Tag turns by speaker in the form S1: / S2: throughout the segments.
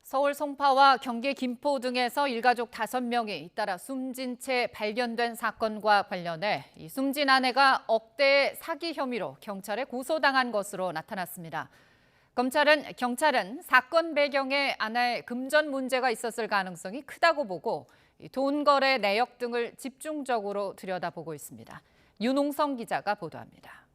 S1: 서울 송파와 경기 김포 등에서 일가족 5명이 잇따라 숨진 채 발견된 사건과 관련해 이 숨진 아내가 억대 사기 혐의로 경찰에 고소당한 것으로 나타났습니다. 경찰은 사건 배경에 아내의 금전 문제가 있었을 가능성이 크다고 보고 돈 거래 내역 등을 집중적으로 들여다보고 있습니다. 윤홍성 기자가 보도합니다.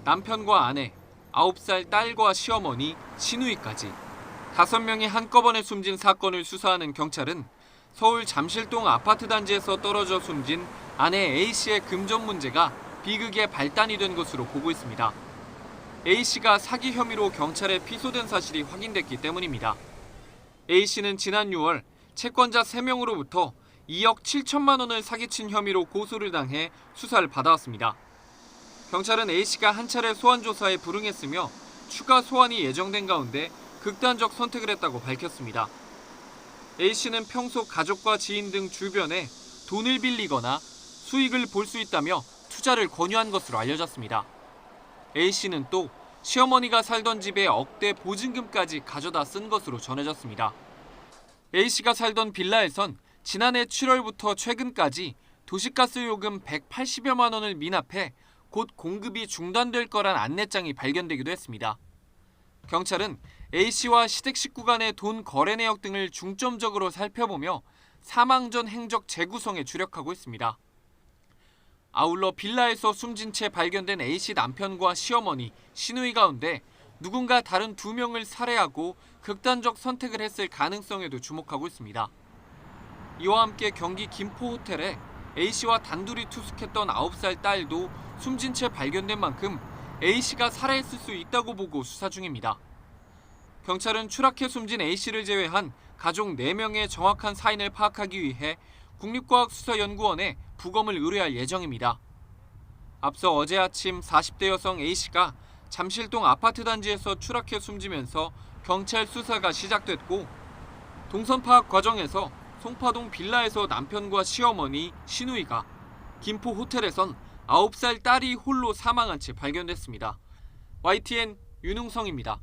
S2: 남편과 아내, 9살 딸과 시어머니, 시누이까지 5명이 한꺼번에 숨진 사건을 수사하는 경찰은 서울 잠실동 아파트 단지에서 떨어져 숨진 아내 A씨의 금전 문제가 비극의 발단이 된 것으로 보고 있습니다. A씨가 사기 혐의로 경찰에 피소된 사실이 확인됐기 때문입니다. A씨는 지난 6월 채권자 3명으로부터 2억 7천만 원을 사기친 혐의로 고소를 당해 수사를 받아왔습니다. 경찰은 A씨가 한 차례 소환 조사에 불응했으며 추가 소환이 예정된 가운데 극단적 선택을 했다고 밝혔습니다. A씨는 평소 가족과 지인 등 주변에 돈을 빌리거나 수익을 볼 수 있다며 투자를 권유한 것으로 알려졌습니다. A씨는 또 시어머니가 살던 집에 억대 보증금까지 가져다 쓴 것으로 전해졌습니다. A씨가 살던 빌라에선 지난해 7월부터 최근까지 도시가스 요금 180여만 원을 미납해 곧 공급이 중단될 거란 안내장이 발견되기도 했습니다. 경찰은 A씨와 시댁 식구 간의 돈 거래 내역 등을 중점적으로 살펴보며 사망 전 행적 재구성에 주력하고 있습니다. 아울러 빌라에서 숨진 채 발견된 A씨 남편과 시어머니, 시누이 가운데 누군가 다른 2명을 살해하고 극단적 선택을 했을 가능성에도 주목하고 있습니다. 이와 함께 경기 김포 호텔에 A씨와 단둘이 투숙했던 9살 딸도 숨진 채 발견된 만큼 A씨가 살해했을 수 있다고 보고 수사 중입니다. 경찰은 추락해 숨진 A씨를 제외한 가족 4명의 정확한 사인을 파악하기 위해 국립과학수사연구원에 부검을 의뢰할 예정입니다. 앞서 어제 아침 40대 여성 A씨가 잠실동 아파트 단지에서 추락해 숨지면서 경찰 수사가 시작됐고 동선 파악 과정에서 송파동 빌라에서 남편과 시어머니, 시누이가, 김포 호텔에선 9살 딸이 홀로 사망한 채 발견됐습니다. YTN 윤웅성입니다.